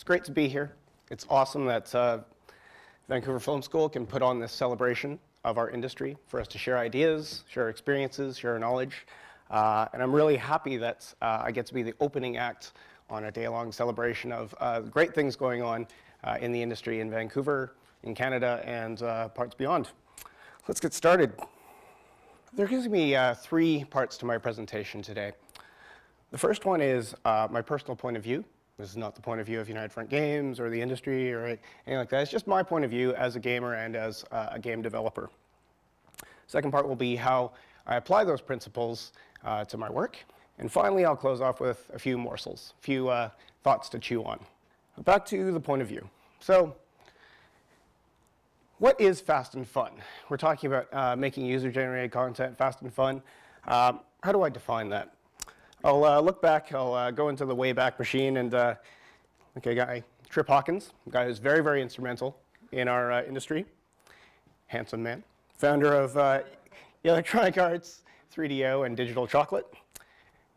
great to be here. It's awesome that Vancouver Film School can put on this celebration of our industry for us to share ideas, share experiences, share knowledge. And I'm really happy that I get to be the opening act on a day-long celebration of great things going on in the industry in Vancouver, in Canada, and parts beyond. Let's get started. There gives me three parts to my presentation today. The first one is my personal point of view. This is not the point of view of United Front Games or the industry or anything like that. It's just my point of view as a gamer and as a game developer. Second part will be how I apply those principles to my work. And finally, I'll close off with a few morsels, a few thoughts to chew on. Back to the point of view. So, what is fast and fun? We're talking about making user-generated content fast and fun. How do I define that? I'll look back, I'll go into the Wayback Machine and okay, guy, Trip Hawkins, a guy who's very, very instrumental in our industry. Handsome man. Founder of Electronic Arts, 3DO, and Digital Chocolate.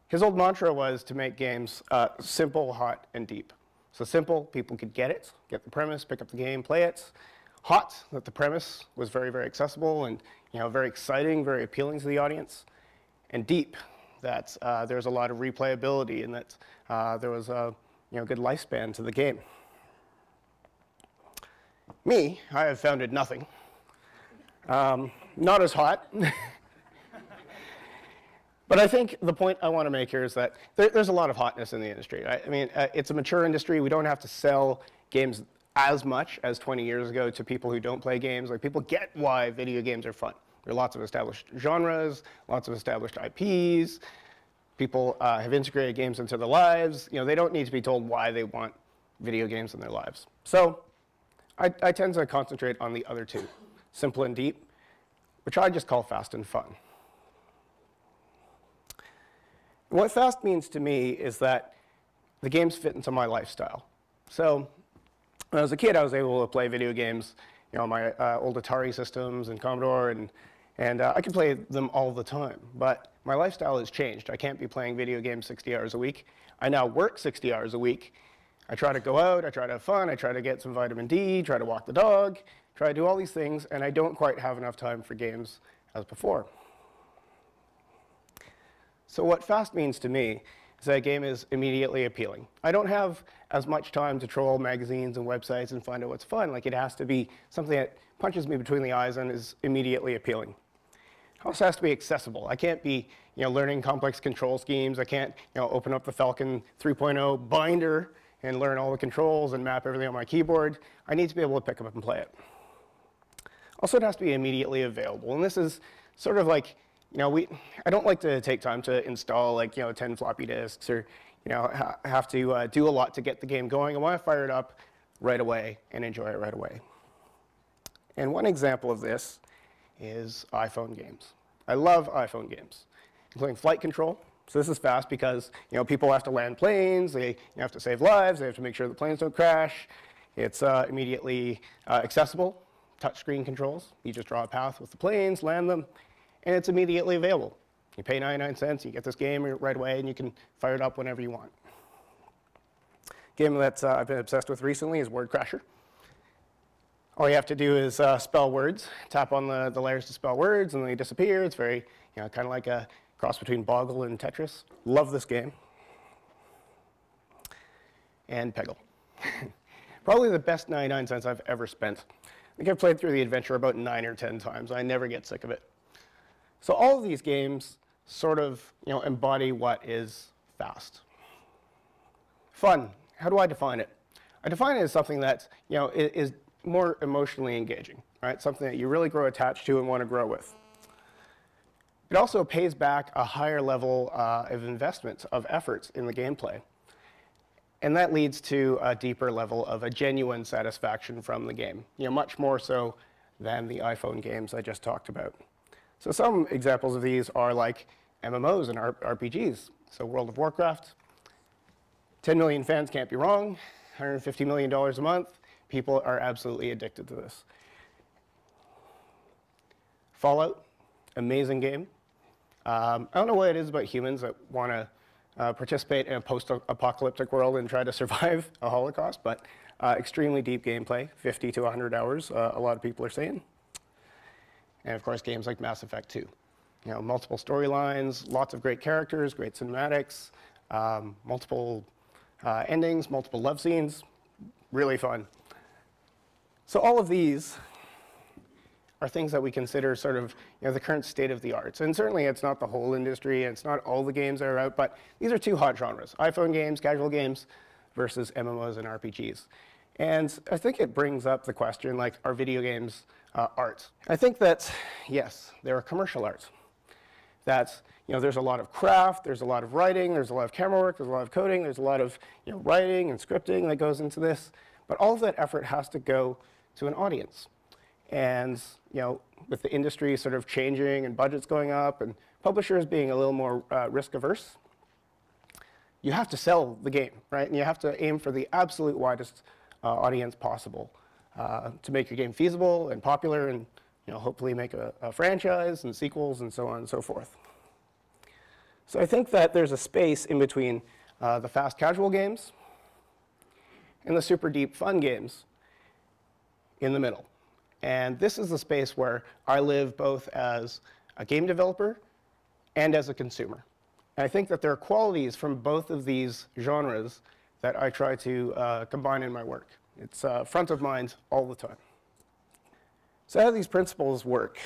His old mantra was to make games simple, hot, and deep. So simple, people could get it, get the premise, pick up the game, play it. Hot, that the premise was very, very accessible and very exciting, very appealing to the audience. And deep, that there's a lot of replayability and that there was a good lifespan to the game. Me, I have founded nothing. Not as hot. But I think the point I want to make here is that there's a lot of hotness in the industry. Right? I mean, it's a mature industry. We don't have to sell games as much as 20 years ago to people who don't play games. Like, people get why video games are fun. There are lots of established genres, lots of established IPs. People have integrated games into their lives. They don't need to be told why they want video games in their lives. So I tend to concentrate on the other two, simple and deep, which I just call fast and fun. What fast means to me is that the games fit into my lifestyle. So when I was a kid, I was able to play video games on my old Atari systems and Commodore, and I could play them all the time. But my lifestyle has changed. I can't be playing video games 60 hours a week. I now work 60 hours a week. I try to go out, I try to have fun, I try to get some vitamin D, try to walk the dog, try to do all these things, and I don't quite have enough time for games as before. So what fast means to me is that a game is immediately appealing. I don't have as much time to troll magazines and websites and find out what's fun. Like, it has to be something that punches me between the eyes and is immediately appealing. It also has to be accessible. I can't be learning complex control schemes. I can't open up the Falcon 3.0 binder and learn all the controls and map everything on my keyboard. I need to be able to pick them up and play it. Also, it has to be immediately available. And this is sort of like, I don't like to take time to install like 10 floppy disks or have to do a lot to get the game going. I want to fire it up right away and enjoy it right away. And one example of this is iPhone games. I love iPhone games, including flight control. So this is fast because people have to land planes, they have to save lives, they have to make sure the planes don't crash. It's immediately accessible, touchscreen controls. You just draw a path with the planes, land them, and it's immediately available. You pay 99 cents, you get this game right away, and you can fire it up whenever you want. Game that I've been obsessed with recently is Word Crasher. All you have to do is spell words, tap on the letters to spell words, and they disappear. It's very, kind of like a cross between Boggle and Tetris. Love this game. And Peggle. Probably the best 99 cents I've ever spent. I think I've played through the adventure about 9 or 10 times. I never get sick of it. So all of these games sort of embody what is fast. Fun. How do I define it? I define it as something that is more emotionally engaging, right? Something that you really grow attached to and want to grow with. It also pays back a higher level of investment, of effort in the gameplay. And that leads to a deeper level of a genuine satisfaction from the game, much more so than the iPhone games I just talked about. So some examples of these are like MMOs and RPGs. So World of Warcraft, 10 million fans can't be wrong, $150 million a month. People are absolutely addicted to this. Fallout, amazing game. I don't know what it is about humans that want to participate in a post-apocalyptic world and try to survive a Holocaust, but extremely deep gameplay, 50 to 100 hours, a lot of people are saying. And of course, games like Mass Effect 2. You know, multiple storylines, lots of great characters, great cinematics, multiple endings, multiple love scenes, really fun. So all of these are things that we consider sort of, you know, the current state of the art. And certainly it's not the whole industry, and it's not all the games that are out, but these are two hot genres: iPhone games, casual games, versus MMOs and RPGs. And I think it brings up the question, like, are video games art? I think that, yes, they're commercial art. That, you know, there's a lot of craft, there's a lot of writing, there's a lot of camera work, there's a lot of coding, there's a lot of, you know, writing and scripting that goes into this. But all of that effort has to go to an audience. And, you know, with the industry sort of changing and budgets going up and publishers being a little more risk averse, you have to sell the game, right? And you have to aim for the absolute widest audience possible to make your game feasible and popular, and, you know, hopefully make a franchise and sequels and so on and so forth. So I think that there's a space in between the fast casual games and the super deep fun games in the middle. And this is the space where I live both as a game developer and as a consumer. And I think that there are qualities from both of these genres that I try to combine in my work. It's front of mind all the time. So how do these principles work?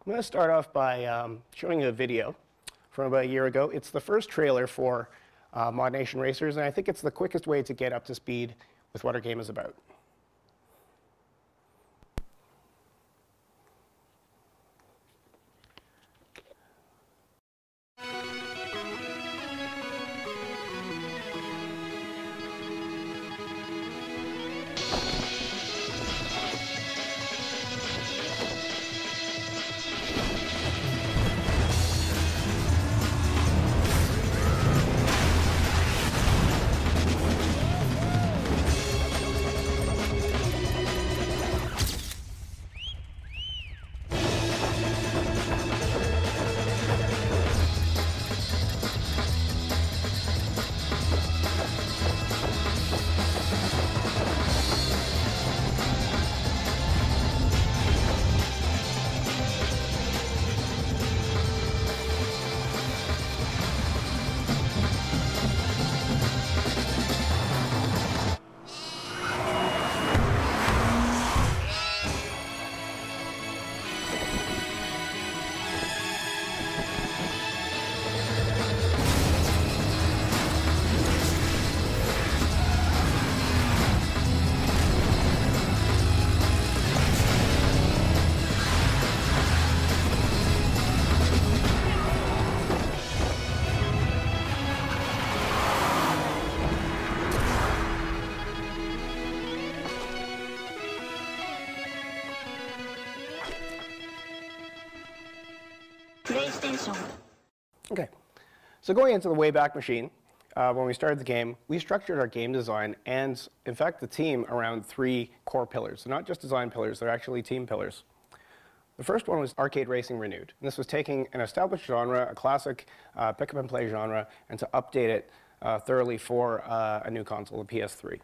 I'm going to start off by showing you a video from about a year ago. It's the first trailer for ModNation Racers, and I think it's the quickest way to get up to speed with what our game is about. Okay, so going into the Wayback Machine, when we started the game, we structured our game design and, in fact, the team around 3 core pillars. So not just design pillars, they're actually team pillars. The first one was Arcade Racing Renewed. And this was taking an established genre, a classic pick-up-and-play genre, and to update it thoroughly for a new console, the PS3.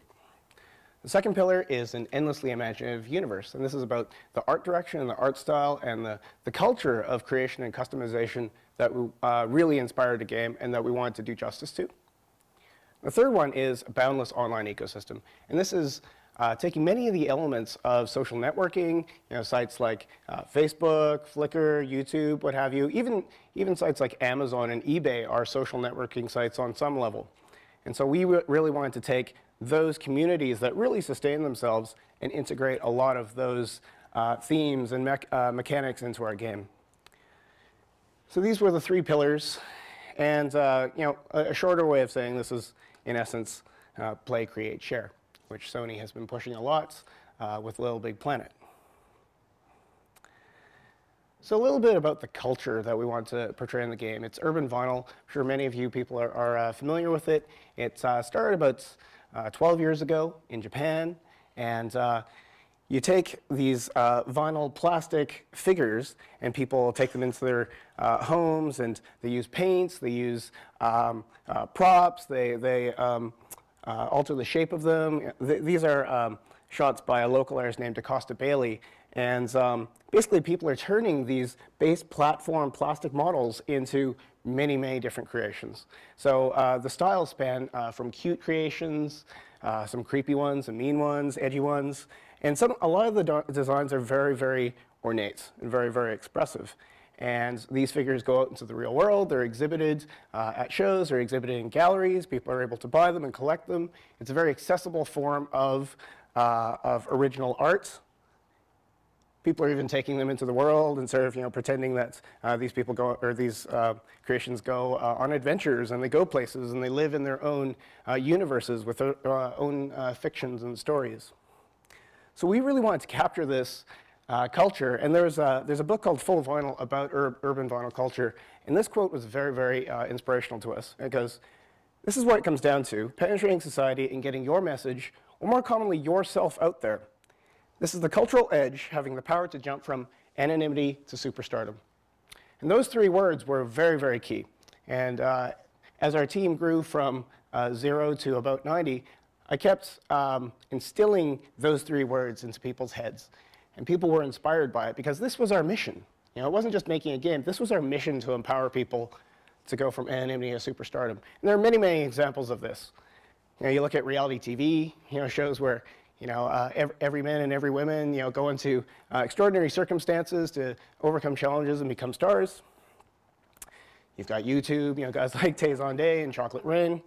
The second pillar is an endlessly imaginative universe, and this is about the art direction and the art style and the culture of creation and customization that really inspired the game and that we wanted to do justice to. The third one is a boundless online ecosystem, and this is taking many of the elements of social networking, you know, sites like Facebook, Flickr, YouTube, what have you, even sites like Amazon and eBay are social networking sites on some level. And so we really wanted to take those communities that really sustain themselves and integrate a lot of those themes and mechanics into our game. So these were the 3 pillars, and you know, a shorter way of saying this is, in essence, play, create, share, which Sony has been pushing a lot with Little Big Planet. So a little bit about the culture that we want to portray in the game. It's urban vinyl. I'm sure many of you people are familiar with it. It started about 12 years ago in Japan, and you take these vinyl plastic figures, and people take them into their homes, and they use paints, they use props, they alter the shape of them. These are shots by a local artist named DaCosta Bailey. And basically, people are turning these base platform plastic models into many, many different creations. So the styles span from cute creations, some creepy ones, some mean ones, edgy ones. And a lot of the designs are very, very ornate and very, very expressive. And these figures go out into the real world. They're exhibited at shows. They're exhibited in galleries. People are able to buy them and collect them. It's a very accessible form of original art. People are even taking them into the world and sort of, pretending that these people go, or these creations go on adventures, and they go places, and they live in their own universes with their own fictions and stories. So we really wanted to capture this culture, and there's a book called Full Vinyl about urban vinyl culture, and this quote was very, very inspirational to us. It goes, "This is what it comes down to: penetrating society and getting your message, or more commonly, yourself out there. This is the cultural edge, having the power to jump from anonymity to superstardom." And those three words were very, very key. And as our team grew from 0 to about 90, I kept instilling those three words into people's heads. And people were inspired by it, because this was our mission. It wasn't just making a game. This was our mission, to empower people to go from anonymity to superstardom. And there are many, many examples of this. You look at reality TV, shows where every man and every woman, go into extraordinary circumstances to overcome challenges and become stars. You've got YouTube, guys like Tay Zonday and Chocolate Rain.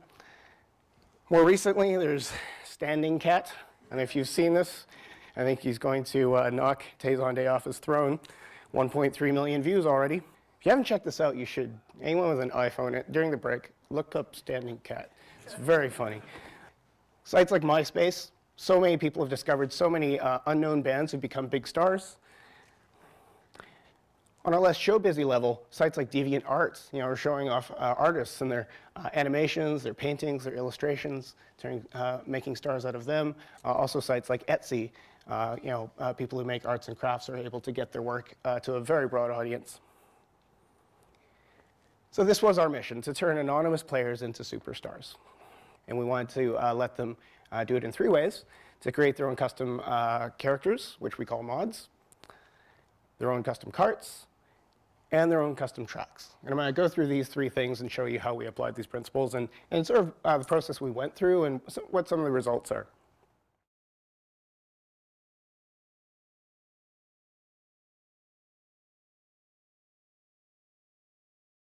More recently, there's Standing Cat, and if you've seen this, I think he's going to knock Tay Zonday off his throne. 1.3 million views already. If you haven't checked this out, you should. Anyone with an iPhone, during the break, look up Standing Cat. It's very funny. Sites like MySpace. So many people have discovered so many unknown bands who've become big stars. On a less show-busy level, sites like DeviantArt, are showing off artists and their animations, their paintings, their illustrations, making stars out of them. Also sites like Etsy, people who make arts and crafts are able to get their work to a very broad audience. So this was our mission, to turn anonymous players into superstars. And we wanted to let them do it in three ways: to create their own custom characters, which we call mods, their own custom carts, and their own custom tracks. And I'm going to go through these three things and show you how we applied these principles and sort of the process we went through and what some of the results are.